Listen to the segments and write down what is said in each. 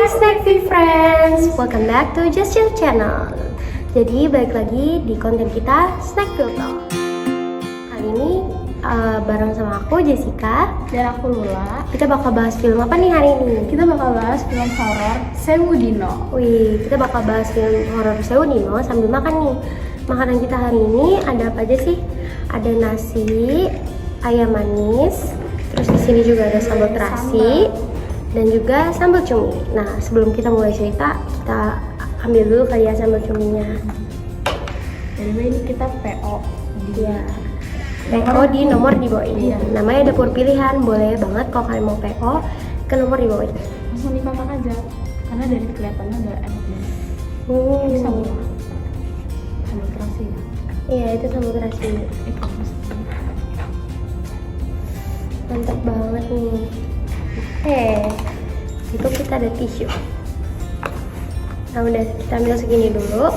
Snack Fit Friends, welcome back to Just Chill Channel. Jadi balik lagi di konten kita Snack Filter. Kali ini bareng sama aku Jessica dan aku Lula. Kita bakal bahas film apa nih hari ini? Kita bakal bahas film horor Sewu Dino. Wih, kita bakal bahas film horor Sewu Dino sambil makan nih. Makanan kita hari ini ada apa aja sih? Ada nasi, ayam manis, terus di sini juga ada sambal terasi dan juga sambal cumi. Nah, sebelum kita mulai cerita, kita ambil dulu kali ya sambal cuminya. Anyway, ini kita PO. Iya. PO di nomor di bawah ini. Iya. Namanya dapur pilihan, boleh banget kalau kalian mau PO ke nomor di bawah ini. Langsung dikontak aja, karena dari kelihatannya udah enak banget. Ini sambal terasi ya. Iya, itu sambal terasi. Itu Mantap banget nih. Itu kita ada tisu. Nah, udah kita ambil segini dulu.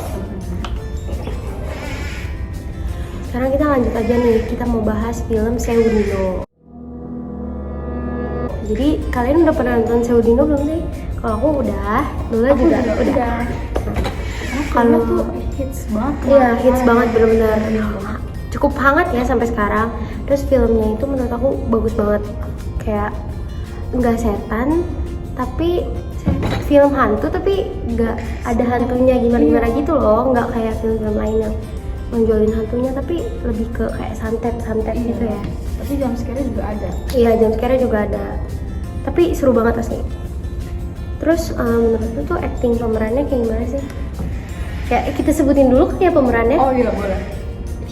Sekarang kita lanjut aja nih, kita mau bahas film Sewu Dino. Jadi kalian udah pernah nonton Sewu Dino belum sih? Kalau aku udah, Lula juga udah. Nah, kalau tuh hits banget. Iya, hits banget bener-bener. Cukup hangat ya sampai sekarang. Terus filmnya itu menurut aku bagus banget. Kayak nggak setan, tapi film hantu tapi nggak ada hantunya gimana-gimana gitu loh. Nggak kayak film-film lain yang menjualin hantunya, tapi lebih ke kayak santet gitu ya. Tapi jam scare juga ada. Iya, jam scare juga ada. Tapi seru banget asli. Terus menurut lu tuh acting pemerannya kayak gimana sih? Kayak kita sebutin dulu kayak pemerannya. Oh iya, boleh.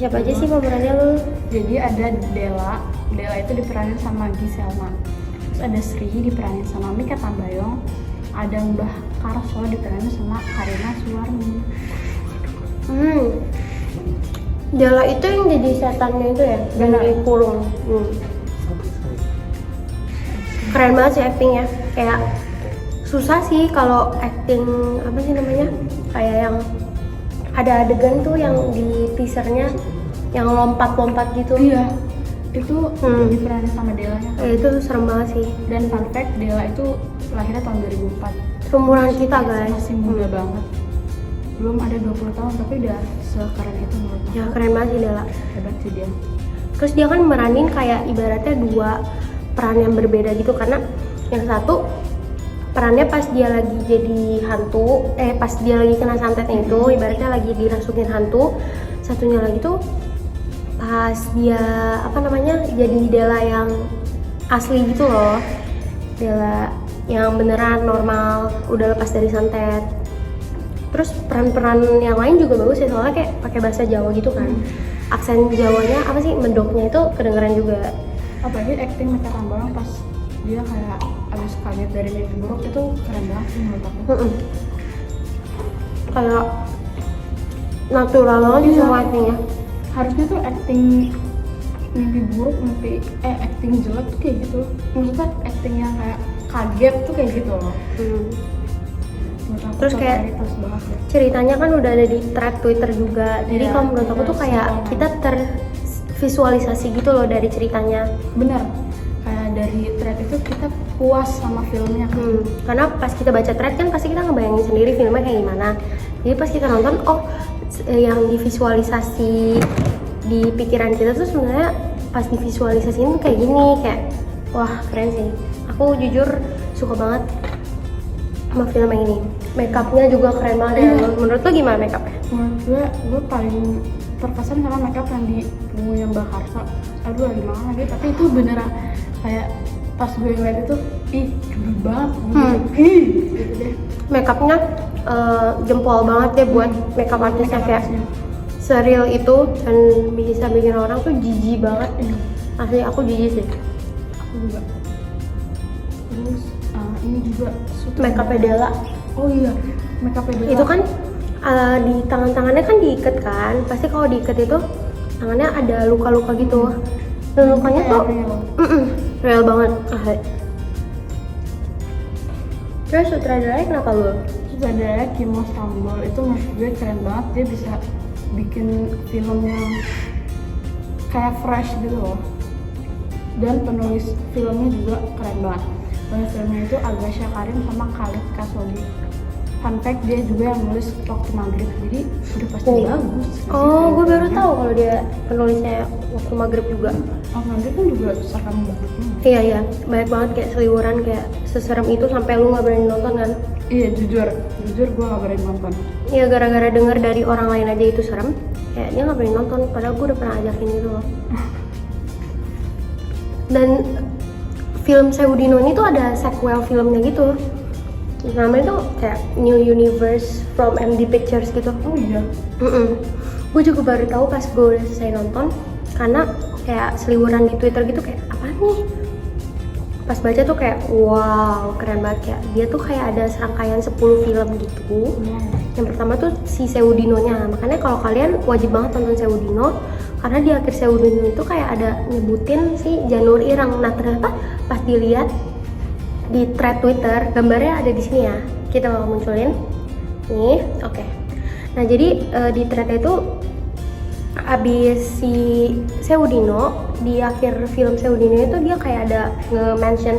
Siapa aja sih pemerannya lu? Jadi ada Della itu diperanin sama Giselma. Terus ada Sri diperanin sama Mika Tambayong. Ada Mbah Karso diperanin sama Karina Suwarni. Dela itu yang jadi setannya itu ya? Dan dikurung. Keren banget sih actingnya. Kayak susah sih kalau acting apa sih namanya? Kayak yang ada adegan tuh yang di teasernya yang lompat-lompat gitu. Iya, itu diperanin sama Dellanya kan. Itu serem banget sih. Dan fun fact, Della itu lahirnya tahun 2004. Seumuran kita guys. Masih muda banget. Belum ada 20 tahun tapi udah sekeren itu menurut aku. Ya keren banget sih Dela. Hebat sih dia. Terus dia kan meranin kayak ibaratnya dua peran yang berbeda gitu, karena yang satu perannya pas dia lagi jadi hantu, pas dia lagi kena santetnya itu, ibaratnya lagi dirasukin hantu. Satunya lagi tuh pas dia jadi Dela yang asli gitu loh, Dela yang beneran normal, udah lepas dari santet. Terus peran-peran yang lain juga bagus ya, soalnya kayak pakai bahasa Jawa gitu kan. Aksen Jawanya apa sih, mendoknya itu kedengeran juga. Apalagi acting Mika Tambayong pas dia kayak abis kaget dari mimpi buruk itu keren banget sih menurut aku. Kayak natural banget sih semua actingnya. Harusnya tuh acting mimpi buruk, acting jelek tuh kayak gitu. Maksudnya acting yang kayak kaget tuh kayak gitu loh. Terus kayak ceritanya kan udah ada di thread Twitter juga. Jadi kalau menurut aku tuh kayak kita tervisualisasi gitu loh dari ceritanya. Bener, kayak dari thread itu kita puas sama filmnya kan. Karena pas kita baca thread kan pasti kita ngebayangin sendiri filmnya kayak gimana. Jadi pas kita nonton, yang divisualisasi di pikiran kita tuh sebenarnya pas divisualisasiin tuh kayak gini, kayak wah keren sih. Aku jujur suka banget sama film yang ini. Makeupnya juga keren banget ya. Menurut lo gimana makeupnya? Menurut gue paling terkesan sama makeup yang di punya Mbak Karsa. Aduh lagi makan lagi, tapi itu beneran kayak pas gue ngeliat itu, gede banget, gitu deh. Makeupnya jempol banget deh buat makeup artisnya, kayak serial itu dan bisa bikin orang tuh jijik banget. Asli aku jijik sih. Aku juga. Terus ini juga makeupnya Dela. Oh iya, makeupnya Dela. Itu kan di tangannya kan diikat kan. Pasti kalau diikat itu tangannya ada luka-luka gitu. Dan lukanya tuh real banget. Terus sutradaranya kenapa lu? Sutradaranya Kimo Stambol itu menurut gue keren banget. Dia bisa bikin filmnya kayak fresh gitu loh. Dan penulis filmnya juga keren banget. filmnya itu Agasha Karim sama Khalid Kasodi. Fun fact, dia juga yang nulis Waktu Maghrib, jadi udah pasti bagus. Oh, gue baru tahu kalau dia penulisnya Waktu Maghrib juga. Waktu Maghrib kan juga serem banget. Iya iya, banyak banget kayak seliweran kayak seserem itu sampai lu nggak berani nonton kan? Iya, jujur gue gak berani nonton. Iya, gara-gara denger dari orang lain aja itu serem, kayak dia nggak berani nonton. Padahal gue udah pernah ajakin gitu loh. Dan film Seudino ini tuh ada sequel filmnya gitu. Namanya tuh kayak New Universe from MD Pictures gitu. Oh iya. Gue juga baru tahu pas gue udah selesai nonton, karena kayak seliweran di Twitter gitu kayak apa nih? Pas baca tuh kayak wow, keren banget kayak dia tuh kayak ada serangkaian 10 film gitu. Yang pertama tuh si Seudino-nya. Makanya kalau kalian wajib banget tonton Seudino, karena di akhir Seudino itu kayak ada nyebutin si Janur Ireng. Nah, ternyata pas dilihat di thread Twitter, gambarnya ada di sini ya. Kita mau munculin. Nih, oke. Nah, jadi di thread itu abis si Seudino, di akhir film Seudino itu dia kayak ada nge-mention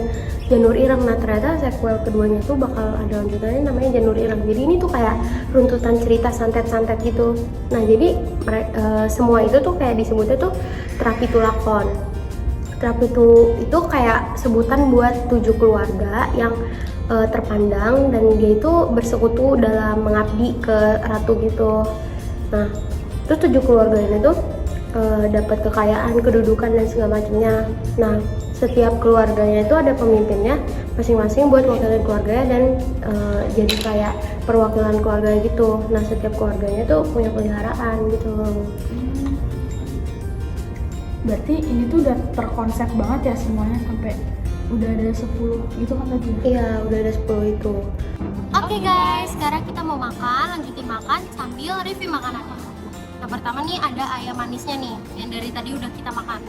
Janur Ireng. Nah, ternyata sequel keduanya tuh bakal ada lanjutannya namanya Janur Ireng. Jadi ini tuh kayak runtutan cerita santet-santet gitu. Nah, jadi semua itu tuh kayak disebutnya tuh terapi tulakon. Terapi itu kayak sebutan buat 7 keluarga yang terpandang dan dia itu bersekutu dalam mengabdi ke ratu gitu. Nah, terus 7 keluarga ini tuh dapat kekayaan, kedudukan dan segala macamnya. Nah, setiap keluarganya itu ada pemimpinnya masing-masing buat wakilin keluarganya dan jadi kayak perwakilan keluarga gitu. Nah, setiap keluarganya tuh punya peliharaan gitu. Berarti ini tuh udah terkonsep banget ya semuanya, sampai udah ada 10 gitu kan tadi? Iya, udah ada 10 itu. Oke guys, sekarang kita mau makan, lanjutin makan sambil review makanannya. Yang pertama nih ada ayam manisnya nih, yang dari tadi udah kita makan.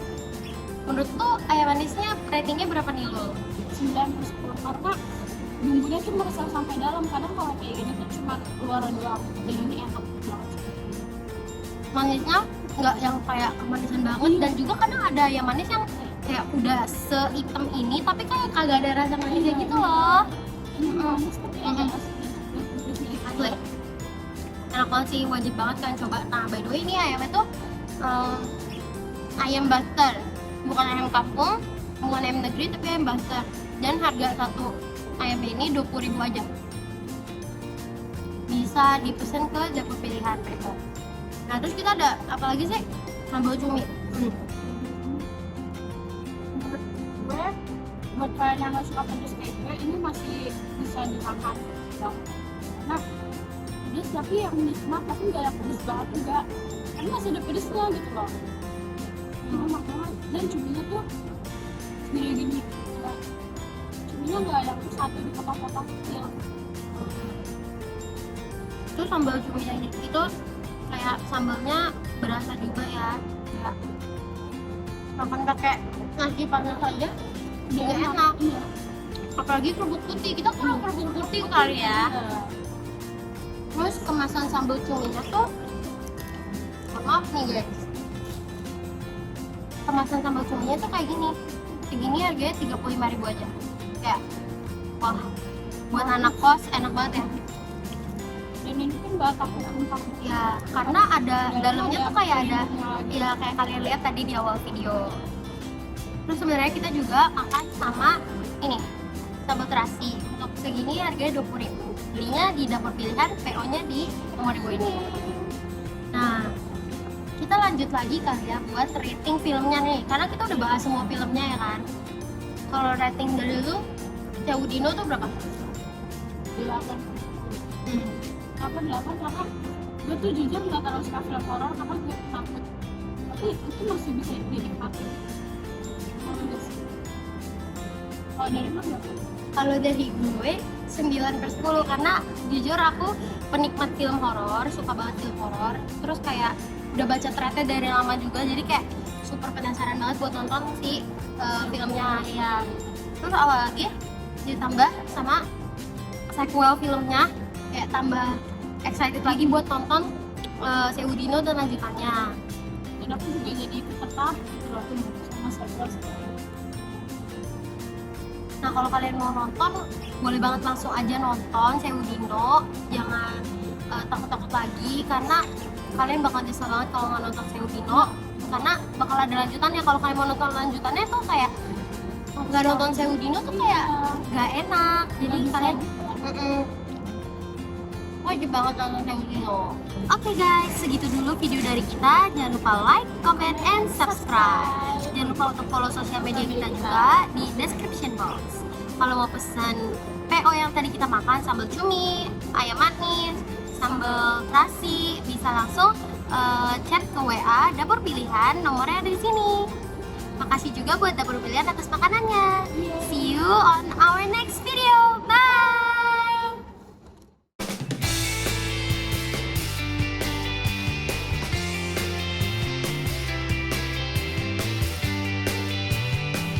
Menurut tuh ayam manisnya ratingnya berapa nih lo? 9/10, karena bumbunya tuh meresap sampai dalam. Kadang kalau kayak gini tuh cuma luaran doang, dan ini enak banget. Manisnya nggak yang kayak kemanisan banget, dan juga kadang ada ayam manis yang kayak udah sehitam ini tapi kayak kagak ada rasa manisnya gitu loh. Ini manis tapi ada asin. Asli enak banget sih, wajib banget kalian coba. Nah, by the way ini ayamnya tuh ayam butter, bukan ayam kampung, bukan ayam negeri, tapi ayam butter. Dan harga satu ayam ini 20.000 aja. Bisa dipesan ke dapur pilihan PO. Nah, terus kita ada apa lagi sih? Sambal cumi. Gue buat kalian yang nggak suka pedas kayak gue, ini masih bisa dimakan karena pedas, tapi yang nikmat, tapi nggak yang pedas banget juga, kan masih ada pedasnya gitu loh. Enak banget. Dan cuminya tuh gini-gini, cuminya nggak yang satu di kotak-kotak kecil. Terus sambal cuminya itu kayak sambalnya berasa juga ya, kayak makan pakai nasi panas aja juga enak. Iya. Apalagi kerupuk putih, kita kurang kerupuk putih kali ya. Terus kemasan sambal cuminya tuh, maaf nih guys, kemasan sambal cuminya tuh kayak gini harganya 35.000 aja. Kayak wah, buat anak kos enak banget ya. Dan ini kan nggak takut-takut Ya, karena ada dalamnya tuh kayak ada, ya kayak kalian lihat tadi di awal video. Terus sebenarnya kita juga makan sama ini sambal terasi. Untuk segini harganya 20.000. Belinya di dapur pilihan, PO-nya di nomor 2 ini. Nah, kita lanjut lagi kali ya buat rating filmnya nih, karena kita udah bahas semua filmnya ya kan. Kalau rating dari lu, Seudino tuh berapa? 8 karena gue tuh jujur nggak terlalu suka film horor karena gue takut, tapi itu masih bisa dinikmatin. Kalau dari mana? Kalau dari gue 9/10, karena jujur aku penikmat film horor, suka banget film horor. Terus kayak udah baca threadnya dari lama juga, jadi kayak super penasaran banget buat nonton si filmnya ya. Terus apalagi ditambah sama sequel filmnya, kayak tambah excited lagi buat nonton Seudino dan lanjutannya. Dan aku juga jadi ikut tertarik gitu loh sama sequel. Nah kalau kalian mau nonton, boleh banget langsung aja nonton Sewu Dino. Jangan takut-takut lagi, karena kalian bakal nyesel banget kalau nggak nonton Sewu Dino. Karena bakal ada lanjutannya. Kalau kalian mau nonton lanjutannya tuh kayak nggak nonton Sewu Dino tuh kayak nggak enak. Jadi kalian wajib banget nonton Sewu Dino. Oke guys, segitu dulu video dari kita. Jangan lupa like, comment, and subscribe. Jangan lupa untuk follow sosial media kita juga di description box. Kalau mau pesan PO yang tadi kita makan, sambal cumi, ayam manis, sambal terasi, bisa langsung chat ke WA Dapur Pilihan, nomornya ada di sini. Makasih juga buat Dapur Pilihan atas makanannya.